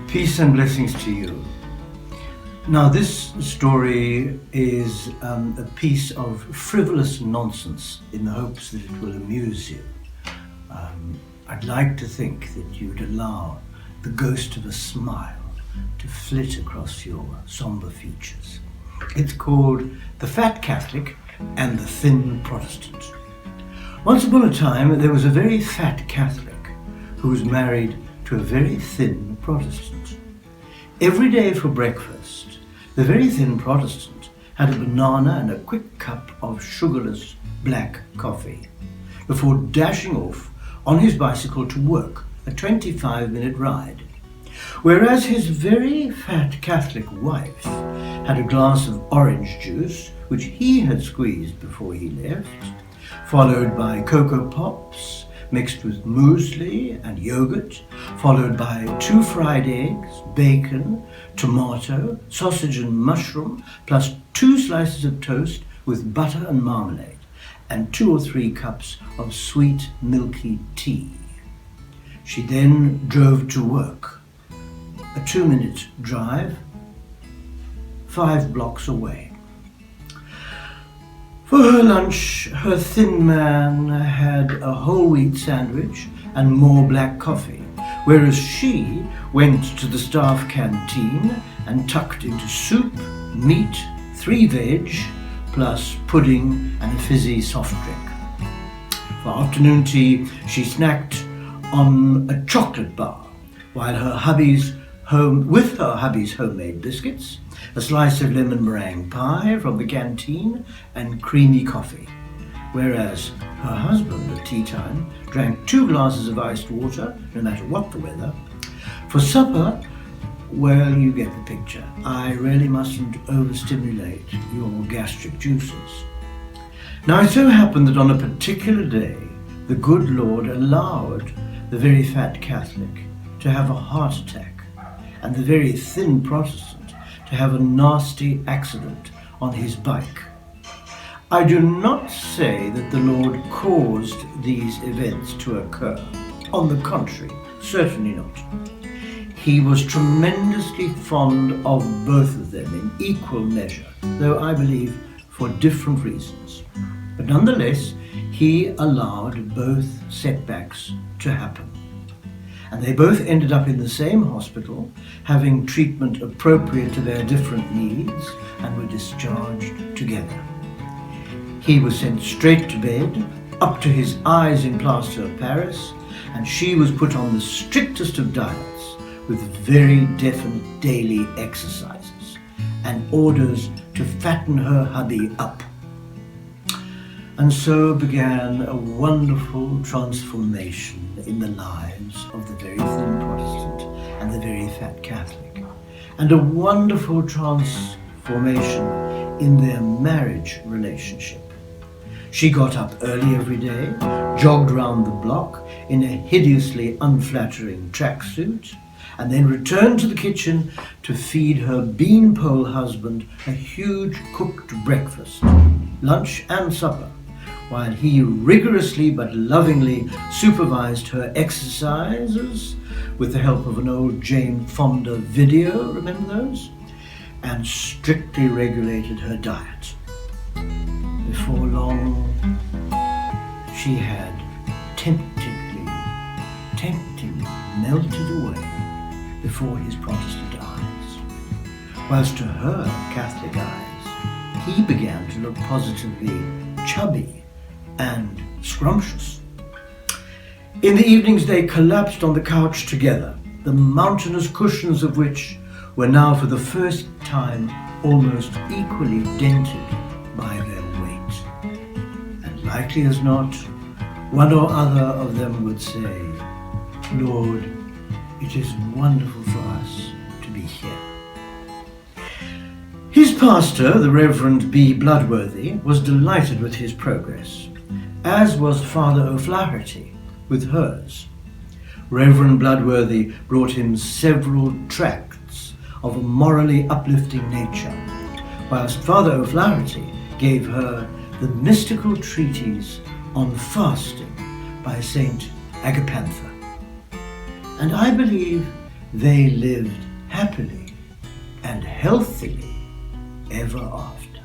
Peace and blessings to you. Now, this story is a piece of frivolous nonsense in the hopes that it will amuse you. I'd like to think that you'd allow the ghost of a smile to flit across your somber features. It's called The Fat Catholic and the Thin Protestant. Once upon a time, there was a very fat Catholic who was married to a very thin Protestant. Every day for breakfast, the very thin Protestant had a banana and a quick cup of sugarless black coffee before dashing off on his bicycle to work, a 25-minute ride. Whereas his very fat Catholic wife had a glass of orange juice, which he had squeezed before he left, followed by Cocoa Pops mixed with muesli and yogurt, followed by 2 fried eggs, bacon, tomato, sausage and mushroom, plus 2 slices of toast with butter and marmalade, and 2 or 3 cups of sweet milky tea. She then drove to work, a 2-minute drive, 5 blocks away. For her lunch, her thin man had a whole wheat sandwich and more black coffee, whereas she went to the staff canteen and tucked into soup, meat, 3 veg, plus pudding and a fizzy soft drink. For afternoon tea, she snacked on a chocolate bar, while her hubby's homemade biscuits, a slice of lemon meringue pie from the canteen, and creamy coffee. Whereas her husband at tea time drank 2 glasses of iced water, no matter what the weather. For supper, well, you get the picture. I really mustn't overstimulate your gastric juices. Now, it so happened that on a particular day, the good Lord allowed the very fat Catholic to have a heart attack and the very thin Protestant to have a nasty accident on his bike. I do not say that the Lord caused these events to occur. On the contrary, certainly not. He was tremendously fond of both of them in equal measure, though I believe for different reasons. But nonetheless, he allowed both setbacks to happen. And they both ended up in the same hospital, having treatment appropriate to their different needs, and were discharged together. He was sent straight to bed, up to his eyes in plaster of Paris, and she was put on the strictest of diets, with very definite daily exercises and orders to fatten her hubby up. And so began a wonderful transformation in the lives of the very thin Protestant and the very fat Catholic, and a wonderful transformation in their marriage relationship. She got up early every day, jogged round the block in a hideously unflattering tracksuit, and then returned to the kitchen to feed her beanpole husband a huge cooked breakfast, lunch and supper, while he rigorously but lovingly supervised her exercises with the help of an old Jane Fonda video, remember those? And strictly regulated her diet. Before long, she had temptingly melted away before his Protestant eyes, whilst to her Catholic eyes, he began to look positively chubby and scrumptious. In the evenings they collapsed on the couch together, the mountainous cushions of which were now for the first time almost equally dented by their weight. And likely as not, one or other of them would say, "Lord, it is wonderful for us to be here." His pastor, the Reverend B. Bloodworthy, was delighted with his progress, as was Father O'Flaherty with hers. Reverend Bloodworthy brought him several tracts of a morally uplifting nature, whilst Father O'Flaherty gave her the mystical treatise on fasting by Saint Agapantha. And I believe They lived happily and healthily ever after.